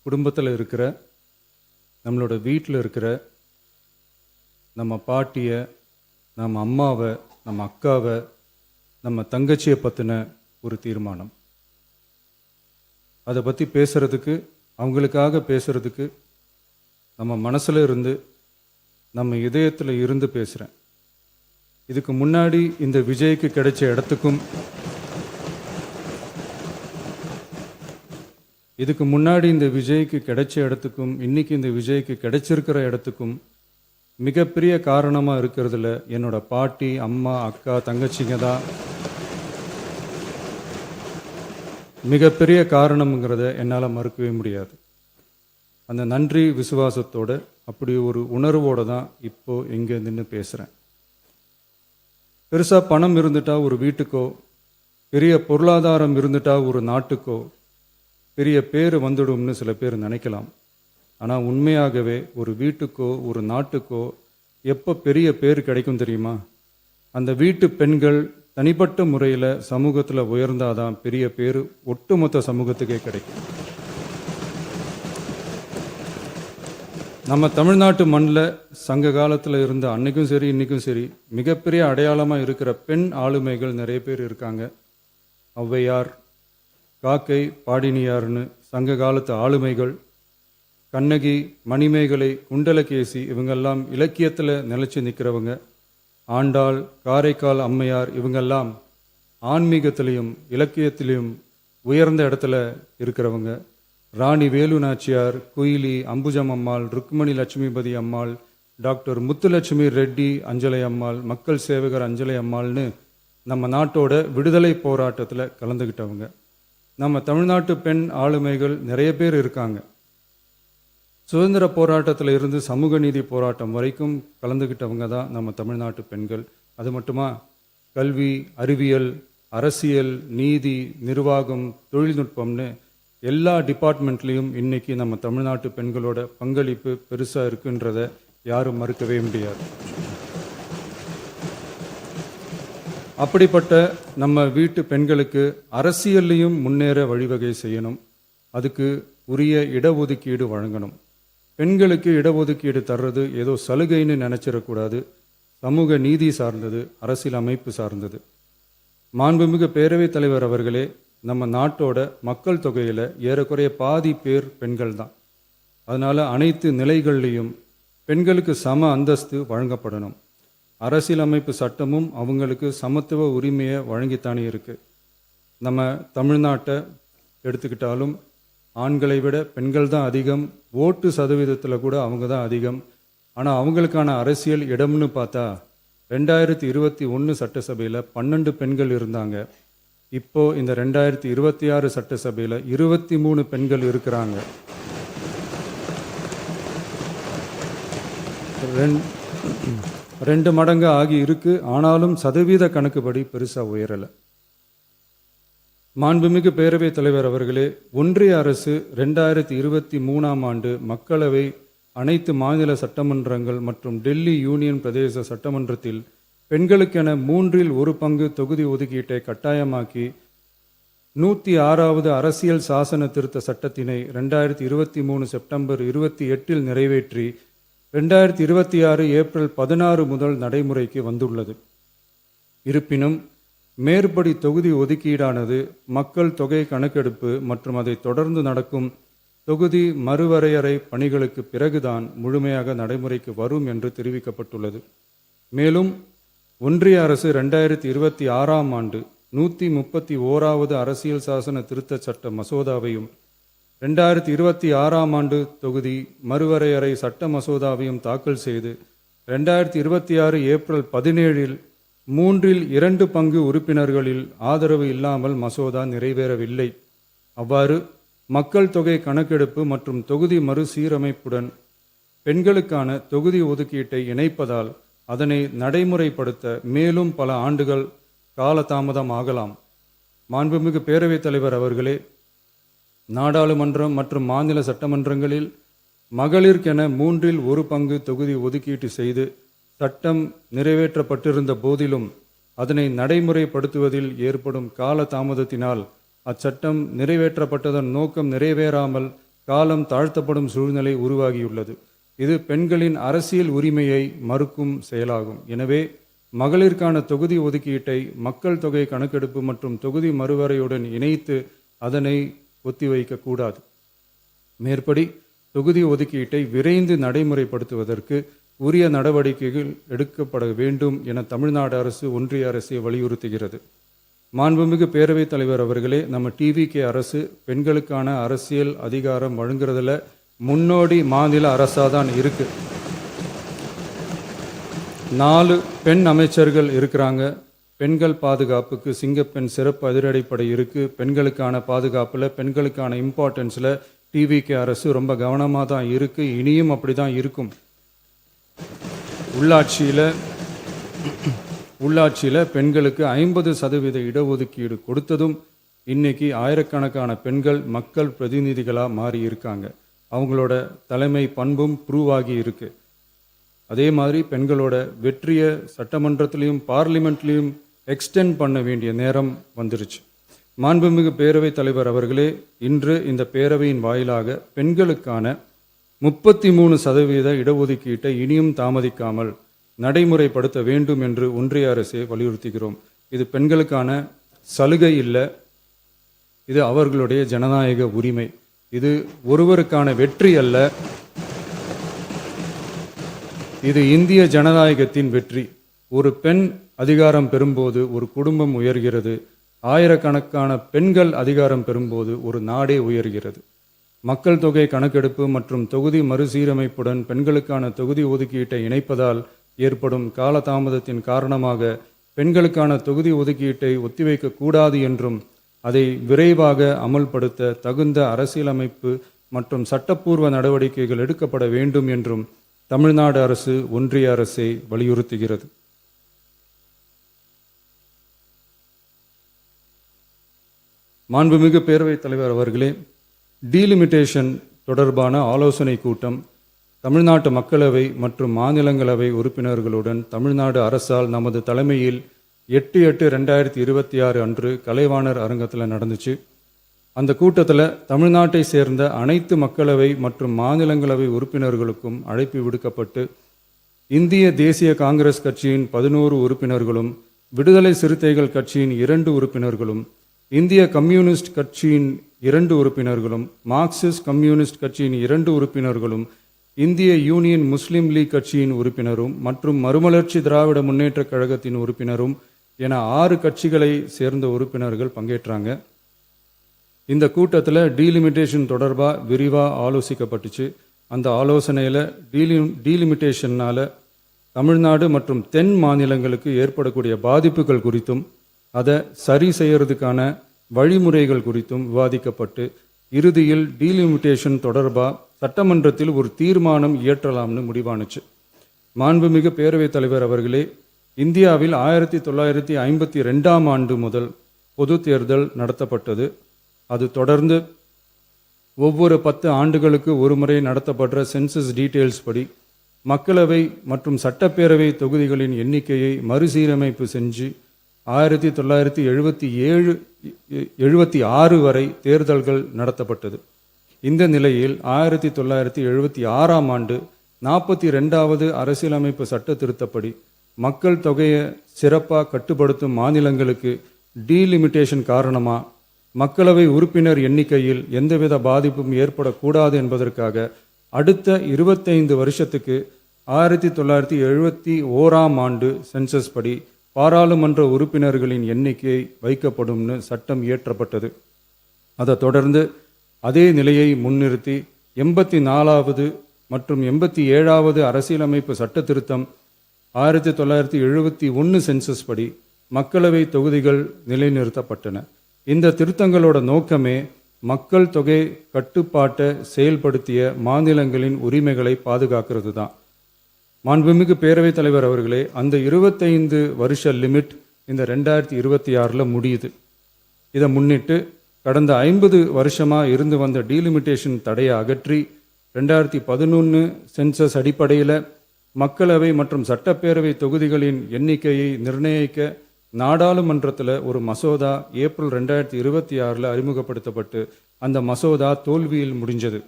குடும்பத்தில் இருக்கிற, நம்மளோட வீட்டில் இருக்கிற நம்ம பாட்டியை, நம்ம அம்மாவை, நம்ம அக்காவை, நம்ம தங்கச்சியை பற்றின ஒரு தீர்மானம். அதை பற்றி பேசுகிறதுக்கு, அவங்களுக்காக பேசுகிறதுக்கு நம்ம மனசில் இருந்து, நம்ம இதயத்தில் இருந்து பேசுகிறேன். இதுக்கு முன்னாடி இந்த விஜய்க்கு கிடைச்ச இடத்துக்கும், இதுக்கு முன்னாடி இந்த விஜய்க்கு கிடைச்ச இடத்துக்கும், இன்னைக்கு இந்த விஜய்க்கு கிடைச்சிருக்கிற இடத்துக்கும் மிகப்பெரிய காரணமாக இருக்கிறதுல என்னோட பாட்டி, அம்மா, அக்கா, தங்கச்சிங்க தான் மிகப்பெரிய காரணம்ங்கிறத என்னால் மறுக்கவே முடியாது. அந்த நன்றி விசுவாசத்தோட, அப்படி ஒரு உணர்வோடு தான் இப்போது இங்கே நின்று பேசுகிறேன். பெருசாக பணம் இருந்துட்டா ஒரு வீட்டுக்கோ, பெரிய பொருளாதாரம் இருந்துட்டா ஒரு நாட்டுக்கோ பெரிய பேர் வந்துடும்னு சில பேர் நினைக்கலாம். ஆனால் உண்மையாகவே ஒரு வீட்டுக்கோ ஒரு நாட்டுக்கோ எப்போ பெரிய பேர் கிடைக்கும் தெரியுமா? அந்த வீட்டு பெண்கள் தனிப்பட்ட முறையில் சமூகத்தில் உயர்ந்தாதான் பெரிய பேர் ஒட்டுமொத்த சமூகத்துக்கே கிடைக்கும். நம்ம தமிழ்நாட்டு மண்ணில் சங்க காலத்தில் இருந்த அன்னைக்கும் சரி இன்றைக்கும் சரி மிகப்பெரிய அடையாளமாக இருக்கிற பெண் ஆளுமைகள் நிறைய பேர் இருக்காங்க. ஔவையார், காக்கை, பாடினியார்னு சங்க காலத்து ஆளுமைகள், கண்ணகி, மணிமேகலை, குண்டலகேசி, இவங்கெல்லாம் இலக்கியத்தில் நிலைச்சி நிற்கிறவங்க. ஆண்டாள், காரைக்கால் அம்மையார், இவங்கெல்லாம் ஆன்மீகத்திலையும் இலக்கியத்திலையும் உயர்ந்த இடத்துல இருக்கிறவங்க. ராணி வேலு நாச்சியார், குயிலி, அம்புஜம் அம்மாள், ருக்மணி லட்சுமிபதி அம்மாள், டாக்டர் முத்துலட்சுமி ரெட்டி அஞ்சலை அம்மாள், மக்கள் சேவகர் அஞ்சலை அம்மாள்னு நம்ம நாட்டோட விடுதலை போராட்டத்தில் கலந்துக்கிட்டவங்க. நம்ம தமிழ்நாட்டு பெண் ஆளுமைகள் நிறைய பேர் இருக்காங்க. சுதந்திர போராட்டத்தில் இருந்து சமூக நீதி போராட்டம் வரைக்கும் கலந்துக்கிட்டவங்க தான் நம்ம தமிழ்நாட்டு பெண்கள். அது மட்டுமா, கல்வி, அறிவியல், அரசியல், நீதி, நிர்வாகம், தொழில்நுட்பம்னு எல்லா டிபார்ட்மெண்ட்லேயும் இன்னைக்கு நம்ம தமிழ்நாட்டு பெண்களோட பங்களிப்பு பெருசாக இருக்குன்றத யாரும் மறுக்கவே முடியாது. அப்படிப்பட்ட நம்ம வீட்டு பெண்களுக்கு அரசியல்லையும் முன்னேற வழிவகை செய்யணும். அதுக்கு உரிய இடஒதுக்கீடு வழங்கணும். பெண்களுக்கு இடஒதுக்கீடு தர்றது ஏதோ சலுகைன்னு நினச்சிடக்கூடாது. சமூக நீதி சார்ந்தது, அரசியல் அமைப்பு சார்ந்தது. மாண்புமிகு பேரவைத் தலைவர் அவர்களே, நம்ம நாட்டோட மக்கள் தொகையில் ஏறக்குறைய பாதி பேர் பெண்கள் தான். அதனால் அனைத்து நிலைகள்லையும் பெண்களுக்கு சம அந்தஸ்து வழங்கப்படணும். அரசியலமைப்பு சட்டமும் அவங்களுக்கு சமத்துவ உரிமையை வழங்கித்தானே இருக்குது. நம்ம தமிழ்நாட்டை எடுத்துக்கிட்டாலும் ஆண்களை விட பெண்கள் தான் அதிகம். ஓட்டு சதவீதத்தில் கூட அவங்க தான் அதிகம். ஆனால் அவங்களுக்கான அரசியல் இடம்னு பார்த்தா 2021 சட்டசபையில் 12 பெண்கள் இருந்தாங்க. இப்போது இந்த 2026 சட்டசபையில் 23 பெண்கள் இருக்கிறாங்க. ரெண்டு மடங்கு ஆகி இருக்கு. ஆனாலும் சதவீத கணக்குப்படி பெருசாக உயரலை. மாண்புமிகு பேரவைத் தலைவர் அவர்களே, ஒன்றிய அரசு 2023ஆம் ஆண்டு மக்களவை, அனைத்து மாநில சட்டமன்றங்கள் மற்றும் டெல்லி யூனியன் பிரதேச சட்டமன்றத்தில் பெண்களுக்கென 1/3 பங்கு தொகுதி ஒதுக்கீட்டை கட்டாயமாக்கி 106வது அரசியல் சாசன திருத்த சட்டத்தினை 2023 செப்டம்பர் 28 நிறைவேற்றி 2026 ஏப்ரல் 16 முதல் நடைமுறைக்கு வந்துள்ளது. இருப்பினும் மேற்படி தொகுதி ஒதுக்கீடானது மக்கள் தொகை கணக்கெடுப்பு மற்றும் அதை தொடர்ந்து நடக்கும் தொகுதி மறுவரையறை பணிகளுக்கு பிறகுதான் முழுமையாக நடைமுறைக்கு வரும் என்று தெரிவிக்கப்பட்டுள்ளது. மேலும் ஒன்றிய அரசு 2026ஆம் ஆண்டு 131வது அரசியல் சாசன திருத்த சட்ட மசோதாவையும் 2026ஆம் ஆண்டு தொகுதி மறுவரையறை சட்ட மசோதாவையும் தாக்கல் செய்து 2026 ஏப்ரல் 17 3/2 பங்கு உறுப்பினர்களில் ஆதரவு இல்லாமல் மசோதா நிறைவேறவில்லை. அவ்வாறு மக்கள் தொகை கணக்கெடுப்பு மற்றும் தொகுதி மறுசீரமைப்புடன் பெண்களுக்கான தொகுதி ஒதுக்கீட்டை இணைப்பதால் அதனை நடைமுறைப்படுத்த மேலும் பல ஆண்டுகள் காலதாமதம் ஆகலாம். மாண்புமிகு பேரவைத் தலைவர் அவர்களே, நாடாளுமன்றம் மற்றும் மாநில சட்டமன்றங்களில் மகளிருக்கென 1/3 பங்கு தொகுதி ஒதுக்கீட்டு செய்து சட்டம் நிறைவேற்றப்பட்டிருந்த போதிலும் அதனை நடைமுறைப்படுத்துவதில் ஏற்படும் கால தாமதத்தினால் அச்சட்டம் நிறைவேற்றப்பட்டதன் நோக்கம் நிறைவேறாமல் காலம் தாழ்த்தப்படும் சூழ்நிலை உருவாகியுள்ளது. இது பெண்களின் அரசியல் உரிமையை மறுக்கும் செயலாகும். எனவே மகளிருக்கான தொகுதி ஒதுக்கீட்டை மக்கள் தொகை கணக்கெடுப்பு மற்றும் தொகுதி மறுவரையுடன் இணைத்து அதனை ஒத்திவைக்கக்கூடாது. மேற்படி தொகுதி ஒதுக்கீட்டை விரைந்து நடைமுறைப்படுத்துவதற்கு உரிய நடவடிக்கைகள் எடுக்கப்பட வேண்டும் என தமிழ்நாடு அரசு ஒன்றிய அரசை வலியுறுத்துகிறது. மாண்புமிகு பேரவைத் தலைவர் அவர்களே, நம்ம டிவிகே அரசு பெண்களுக்கான அரசியல் அதிகாரம் வழங்குறதுல முன்னோடி மாநில அரசாக தான் இருக்கு. 4 பெண் அமைச்சர்கள் இருக்கிறாங்க. பெண்கள் பாதுகாப்புக்கு சிங்கப்பெண் சிறப்பு அதிரடிப்படை இருக்கு. பெண்களுக்கான பாதுகாப்பில், பெண்களுக்கான இம்பார்ட்டன்ஸில் டிவிகே அரசு ரொம்ப கவனமாக தான் இருக்கு. இனியும் அப்படி தான் இருக்கும். உள்ளாட்சியில் பெண்களுக்கு 50% இடஒதுக்கீடு கொடுத்ததும் இன்னைக்கு ஆயிரக்கணக்கான பெண்கள் மக்கள் பிரதிநிதிகளாக மாறி இருக்காங்க. அவங்களோட தலைமை பண்பும் ப்ரூவ் ஆகி இருக்கு. அதே மாதிரி பெண்களோட வெற்றியை சட்டமன்றத்திலையும் பார்லிமெண்ட்லேயும் எக்ஸ்டெண்ட் பண்ண வேண்டிய நேரம் வந்துருச்சு. மாண்புமிகு பேரவைத் தலைவர் அவர்களே, இன்று இந்த பேரவையின் வாயிலாக பெண்களுக்கான 33% இடஒதுக்கீட்டை இனியும் தாமதிக்காமல் நடைமுறைப்படுத்த வேண்டும் என்று ஒன்றிய அரசை வலியுறுத்துகிறோம். இது பெண்களுக்கான சலுகை இல்லை, இது அவர்களுடைய ஜனநாயக உரிமை. இது ஒருவருக்கான வெற்றி அல்ல, இது இந்திய ஜனநாயகத்தின் வெற்றி. ஒரு பெண் அதிகாரம் பெறும்போது ஒரு குடும்பம் உயர்கிறது. ஆயிரக்கணக்கான பெண்கள் அதிகாரம் பெறும்போது ஒரு நாடே உயர்கிறது. மக்கள் தொகை கணக்கெடுப்பு மற்றும் தொகுதி மறுசீரமைப்புடன் பெண்களுக்கான தொகுதி ஒதுக்கீட்டை இணைப்பதால் ஏற்படும் காலதாமதத்தின் காரணமாக பெண்களுக்கான தொகுதி ஒதுக்கீட்டை ஒத்திவைக்க கூடாது என்றும் அதை விரைவாக அமல்படுத்த தகுந்த அரசியலமைப்பு மற்றும் சட்டப்பூர்வ நடவடிக்கைகள் எடுக்கப்பட வேண்டும் என்றும் தமிழ்நாடு அரசு ஒன்றிய அரசை வலியுறுத்துகிறது. மாண்புமிகு பேரவைத் தலைவர் அவர்களே, டீலிமிட்டேஷன் தொடர்பான ஆலோசனை கூட்டம் தமிழ்நாட்டு மக்களவை மற்றும் மாநிலங்களவை உறுப்பினர்களுடன் தமிழ்நாடு அரசால் நமது தலைமையில் 8/8/2026 அன்று கலைவாணர் அரங்கத்தில் நடந்துச்சு. அந்த கூட்டத்தில் தமிழ்நாட்டை சேர்ந்த அனைத்து மக்களவை மற்றும் மாநிலங்களவை உறுப்பினர்களுக்கும் அழைப்பு விடுக்கப்பட்டு இந்திய தேசிய காங்கிரஸ் கட்சியின் 11 உறுப்பினர்களும், விடுதலை சிறுத்தைகள் கட்சியின் 2 உறுப்பினர்களும், இந்திய கம்யூனிஸ்ட் கட்சியின் 2 உறுப்பினர்களும், மார்க்சிஸ்ட் கம்யூனிஸ்ட் கட்சியின் 2 உறுப்பினர்களும், இந்திய யூனியன் முஸ்லீம் லீக் கட்சியின் உறுப்பினரும் மற்றும் மறுமலர்ச்சி திராவிட முன்னேற்ற கழகத்தின் உறுப்பினரும் என 6 கட்சிகளை சேர்ந்த உறுப்பினர்கள் பங்கேற்றாங்க. இந்த கூட்டத்தில் டீலிமிட்டேஷன் தொடர்பாக விரிவாக ஆலோசிக்கப்பட்டுச்சு. அந்த ஆலோசனையில் டீலிமிட்டேஷனால் தமிழ்நாடு மற்றும் தென் மாநிலங்களுக்கு ஏற்படக்கூடிய பாதிப்புகள் குறித்தும் அதை சரி செய்யறதுக்கான வழிமுறைகள் குறித்தும் விவாதிக்கப்பட்டு இறுதியில் டீலிமிட்டேஷன் தொடர்பாக சட்டமன்றத்தில் ஒரு தீர்மானம் இயற்றலாம்னு முடிவானுச்சு. மாண்புமிகு பேரவைத் தலைவர் அவர்களே, இந்தியாவில் 1952ஆம் ஆண்டு முதல் பொது தேர்தல் நடத்தப்பட்டது. அது தொடர்ந்து ஒவ்வொரு 10 ஆண்டுகளுக்கு ஒரு முறை நடத்தப்படுற சென்சஸ் டீட்டெயில்ஸ் படி மக்களவை மற்றும் சட்டப்பேரவை தொகுதிகளின் எண்ணிக்கையை மறுசீரமைப்பு செஞ்சு 1976 வரை தேர்தல்கள் நடத்தப்பட்டது. இந்த நிலையில் 1976ஆம் ஆண்டு 42வது அரசியலமைப்பு சட்ட திருத்தப்படி மக்கள் தொகையை சிறப்பாக கட்டுப்படுத்தும் மாநிலங்களுக்கு டீலிமிட்டேஷன் காரணமாக மக்களவை உறுப்பினர் எண்ணிக்கையில் எந்தவித பாதிப்பும் ஏற்படக்கூடாது என்பதற்காக அடுத்த 25 வருஷத்துக்கு 1971ஆம் ஆண்டு சென்சஸ் படி பாராளுமன்ற உறுப்பினர்களின் எண்ணிக்கை வைக்கப்படும்னு சட்டம் இயற்றப்பட்டது. அதை தொடர்ந்து அதே நிலையை முன்னிறுத்தி 84வது மற்றும் 87வது அரசியலமைப்பு சட்ட திருத்தம் 1971 சென்சஸ் படி மக்களவை தொகுதிகள் நிலைநிறுத்தப்பட்டன. இந்த திருத்தங்களோட நோக்கமே மக்கள் தொகை கட்டுப்பாட்டை செயல்படுத்திய மாநிலங்களின் உரிமைகளை பாதுகாக்கிறது தான். மாண்புமிகு பேரவைத் தலைவர் அவர்களே, அந்த 25 வருஷ லிமிட் இந்த 2026 முடியுது. இதை முன்னிட்டு கடந்த 50 வருஷமாக இருந்து வந்த டீலிமிட்டேஷன் தடையை அகற்றி 2011 சென்சஸ் அடிப்படையில் மக்களவை மற்றும் சட்டப்பேரவை தொகுதிகளின் எண்ணிக்கையை நிர்ணயிக்க நாடாளுமன்றத்தில் ஒரு மசோதா ஏப்ரல் 2026 அறிமுகப்படுத்தப்பட்டு அந்த மசோதா தோல்வியில் முடிஞ்சது.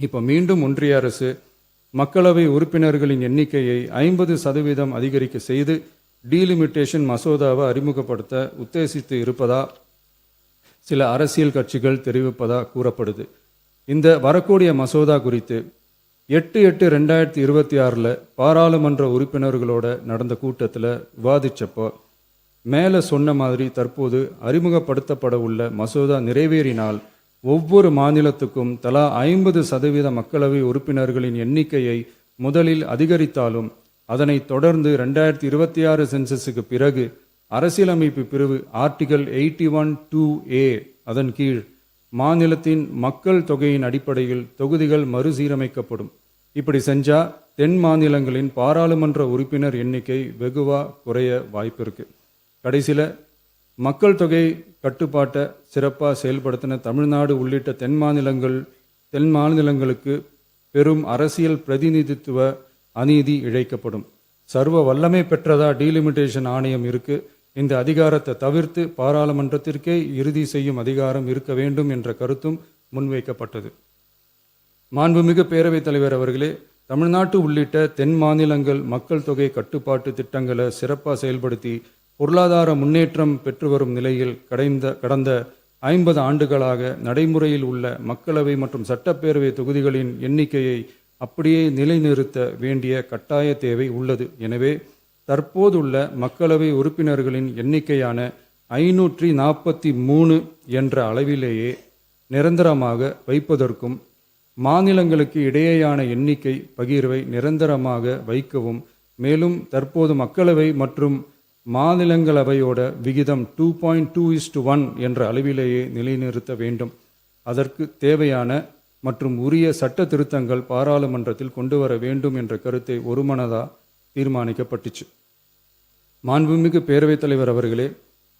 இப்போ மீண்டும் ஒன்றிய அரசு மக்களவை உறுப்பினர்களின் எண்ணிக்கையை 50% அதிகரிக்க செய்து டீலிமிட்டேஷன் மசோதாவை அறிமுகப்படுத்த உத்தேசித்து இருப்பதா சில அரசியல் கட்சிகள் தெரிவிப்பதா கூறப்படுது. இந்த வரக்கூடிய மசோதா குறித்து 8/8/2026 பாராளுமன்ற உறுப்பினர்களோட நடந்த கூட்டத்தில் விவாதிச்சப்போ மேலே சொன்ன மாதிரி தற்போது அறிமுகப்படுத்தப்பட உள்ள மசோதா நிறைவேறினால் ஒவ்வொரு மாநிலத்துக்கும் தலா 50% மக்களவை உறுப்பினர்களின் எண்ணிக்கையை முதலில் அதிகரித்தாலும் அதனைத் தொடர்ந்து 2026 சென்சஸுக்கு பிறகு அரசியலமைப்பு பிரிவு ஆர்டிகல் 81(2)A அதன் கீழ் மாநிலத்தின் மக்கள் தொகையின் அடிப்படையில் தொகுதிகள் மறுசீரமைக்கப்படும். இப்படி செஞ்சா தென் மாநிலங்களின் பாராளுமன்ற உறுப்பினர் எண்ணிக்கை வெகுவா குறைய வாய்ப்பு இருக்கு. கடைசியில் மக்கள் தொகை கட்டுப்பாட்டை சிறப்பாக செயல்படுத்தின தமிழ்நாடு உள்ளிட்ட தென் மாநிலங்களுக்கு பெரும் அரசியல் பிரதிநிதித்துவ அநீதி இழைக்கப்படும். சர்வ வல்லமை பெற்றதா டீலிமிட்டேஷன் ஆணையம் இருக்கு. இந்த அதிகாரத்தை தவிர்த்து பாராளுமன்றத்திற்கே இறுதி செய்யும் அதிகாரம் இருக்க வேண்டும் என்ற கருத்தும் முன்வைக்கப்பட்டது. மாண்புமிகு பேரவைத் தலைவர் அவர்களே, தமிழ்நாட்டு உள்ளிட்ட தென் மாநிலங்கள் மக்கள் தொகை கட்டுப்பாட்டு திட்டங்களை சிறப்பாக செயல்படுத்தி பொருளாதார முன்னேற்றம் பெற்று வரும் நிலையில் கடந்த 50 ஆண்டுகளாக நடைமுறையில் உள்ள மக்களவை மற்றும் சட்டப்பேரவை தொகுதிகளின் எண்ணிக்கையை அப்படியே நிலைநிறுத்த வேண்டிய கட்டாய தேவை உள்ளது. எனவே தற்போதுள்ள மக்களவை உறுப்பினர்களின் எண்ணிக்கையான 543 என்ற அளவிலேயே நிரந்தரமாக வைப்பதற்கும் மாநிலங்களுக்கு இடையேயான எண்ணிக்கை பகிர்வை நிரந்தரமாக வைக்கவும், மேலும் தற்போது மக்களவை மற்றும் மாநிலங்களவையோட விகிதம் 2.2:1 என்ற அளவிலேயே நிலைநிறுத்த வேண்டும். அதற்கு தேவையான மற்றும் உரிய சட்ட திருத்தங்கள் பாராளுமன்றத்தில் கொண்டு வர வேண்டும் என்ற கருத்தை ஒருமனதா தீர்மானிக்கப்பட்டுச்சு. மாண்புமிகு பேரவைத் தலைவர் அவர்களே,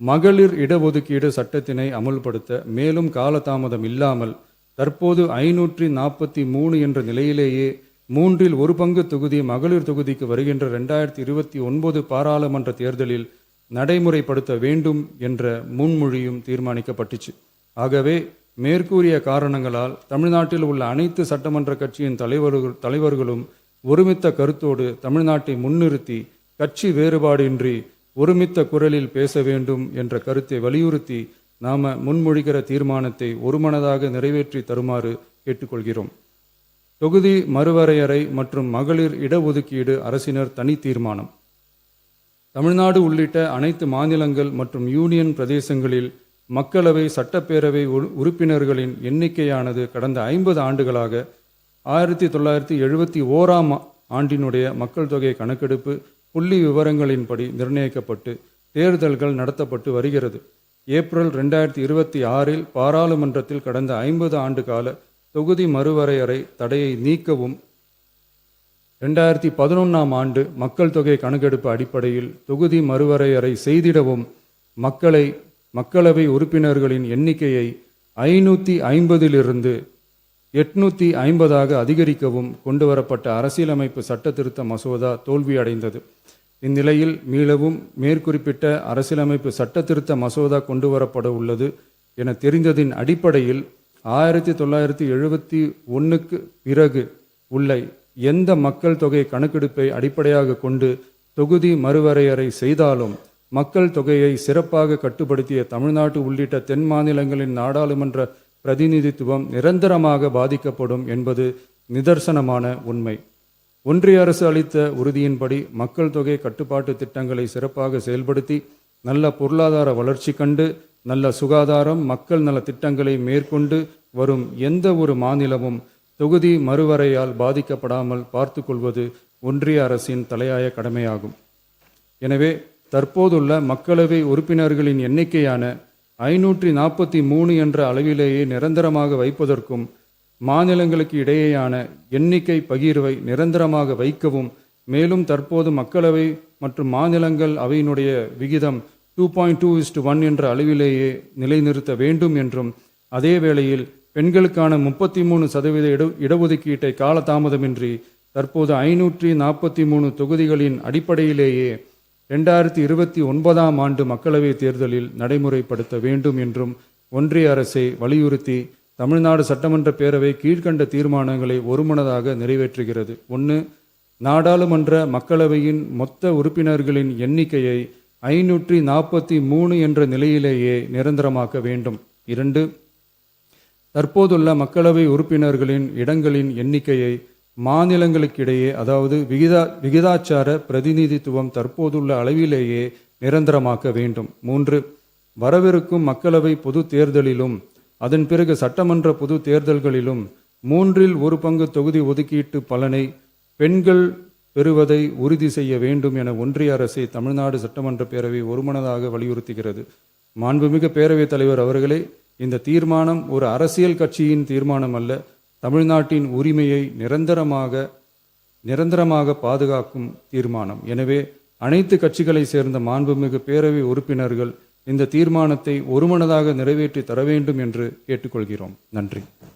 மகளிர் இடஒதுக்கீடு சட்டத்தினை அமுல்படுத்த மேலும் காலதாமதம் இல்லாமல் தற்போது 543 என்ற நிலையிலேயே 1/3 தொகுதி மகளிர் தொகுதிக்கு வருகின்ற 2029 பாராளுமன்ற தேர்தலில் நடைமுறைப்படுத்த வேண்டும் என்ற முன்மொழியும் தீர்மானிக்கப்பட்டுச்சு. ஆகவே மேற்கூறிய காரணங்களால் தமிழ்நாட்டில் உள்ள அனைத்து சட்டமன்ற கட்சியின் தலைவர்களும் ஒருமித்த கருத்தோடு தமிழ்நாட்டை முன்னிறுத்தி கட்சி வேறுபாடின்றி ஒருமித்த குரலில் பேச வேண்டும் என்ற கருத்தை வலியுறுத்தி நாம முன்மொழிகிற தீர்மானத்தை ஒருமனதாக நிறைவேற்றி தருமாறு கேட்டுக்கொள்கிறோம். தொகுதி மறுவரையறை மற்றும் மகளிர் இடஒதுக்கீடு அரசினர் தனி தீர்மானம். தமிழ்நாடு உள்ளிட்ட அனைத்து மாநிலங்கள் மற்றும் யூனியன் பிரதேசங்களில் மக்களவை சட்டப்பேரவை உறுப்பினர்களின் எண்ணிக்கையானது கடந்த 50 ஆண்டுகளாக 1971 ஆண்டினுடைய மக்கள் தொகை கணக்கெடுப்பு புள்ளி விவரங்களின்படி நிர்ணயிக்கப்பட்டு தேர்தல்கள் நடத்தப்பட்டு வருகிறது. ஏப்ரல் 2026 பாராளுமன்றத்தில் கடந்த 50 ஆண்டு கால தொகுதி மறுவரையறை தடையை நீக்கவும் 2011 ஆண்டு மக்கள் தொகை கணக்கெடுப்பு அடிப்படையில் தொகுதி மறுவரையறை செய்திடவும் மக்களவை உறுப்பினர்களின் எண்ணிக்கையை 550 850 அதிகரிக்கவும் கொண்டுவரப்பட்ட அரசியலமைப்பு சட்ட திருத்த மசோதா தோல்வியடைந்தது. இந்நிலையில் மீளவும் மேற்குறிப்பிட்ட அரசியலமைப்பு சட்ட திருத்த மசோதா கொண்டுவரப்பட உள்ளது என தெரிந்ததின் அடிப்படையில் 1971 பிறகு உள்ள எந்த மக்கள் தொகை கணக்கெடுப்பை அடிப்படையாக கொண்டு தொகுதி மறுவரையறை செய்தாலும் மக்கள் தொகையை சிறப்பாக கட்டுப்படுத்திய தமிழ்நாடு உள்ளிட்ட தென் மாநிலங்களின் நாடாளுமன்ற பிரதிநிதித்துவம் நிரந்தரமாக பாதிக்கப்படும் என்பது நிதர்சனமான உண்மை. ஒன்றிய அரசு அளித்த உறுதியின்படி மக்கள் தொகை கட்டுப்பாட்டு திட்டங்களை சிறப்பாக செயல்படுத்தி நல்ல பொருளாதார வளர்ச்சி கண்டு நல்ல சுகாதாரம் மக்கள் நல திட்டங்களை மேற்கொண்டு வரும் எந்த ஒரு மாநிலமும் தொகுதி மறுவரையால் பாதிக்கப்படாமல் பார்த்து கொள்வது ஒன்றிய அரசின் தலையாய கடமையாகும். எனவே தற்போதுள்ள மக்களவை உறுப்பினர்களின் எண்ணிக்கையான 543 என்ற அளவிலேயே நிரந்தரமாக வைப்பதற்கும் மாநிலங்களுக்கு இடையேயான எண்ணிக்கை பகிர்வை நிரந்தரமாக வைக்கவும், மேலும் தற்போது மக்களவை மற்றும் மாநிலங்கள் அவையினுடைய விகிதம் 2.2:1 என்ற அளவிலேயே நிலைநிறுத்த வேண்டும் என்றும், அதே வேளையில் பெண்களுக்கான 33% இடஒதுக்கீட்டை காலதாமதமின்றி தற்போது 543 தொகுதிகளின் அடிப்படையிலேயே 2029 ஆண்டு மக்களவை தேர்தலில் நடைமுறைப்படுத்த வேண்டும் என்றும் ஒன்றிய அரசை வலியுறுத்தி தமிழ்நாடு சட்டமன்ற பேரவை கீழ்க்கண்ட தீர்மானங்களை ஒருமனதாக நிறைவேற்றுகிறது. 1. நாடாளுமன்ற மக்களவையின் மொத்த உறுப்பினர்களின் எண்ணிக்கையை 543 என்ற நிலையிலேயே நிரந்தரமாக்க வேண்டும். 2. தற்போதுள்ள மக்களவை உறுப்பினர்களின் இடங்களின் எண்ணிக்கையை மாநிலங்களுக்கிடையே, அதாவது விகிதாச்சார பிரதிநிதித்துவம் தற்போதுள்ள அளவிலேயே நிரந்தரமாக்க வேண்டும். 3. வரவிருக்கும் மக்களவை பொது தேர்தலிலும் அதன் பிறகு சட்டமன்ற பொது தேர்தல்களிலும் 1/3 தொகுதி ஒதுக்கீட்டு பலனை பெண்கள் பெறுவதை உறுதி செய்ய வேண்டும் என ஒன்றிய அரசை தமிழ்நாடு சட்டமன்ற பேரவை ஒருமனதாக வலியுறுத்துகிறது. மாண்புமிகு பேரவைத் தலைவர் அவர்களே, இந்த தீர்மானம் ஒரு அரசியல் கட்சியின் தீர்மானம் அல்ல, தமிழ்நாட்டின் உரிமையை நிரந்தரமாக பாதுகாக்கும் தீர்மானம். எனவே அனைத்து கட்சிகளை சேர்ந்த மாண்புமிகு பேரவை உறுப்பினர்கள் இந்த தீர்மானத்தை ஒருமனதாக நிறைவேற்றி தர வேண்டும் என்று கேட்டுக்கொள்கிறோம். நன்றி.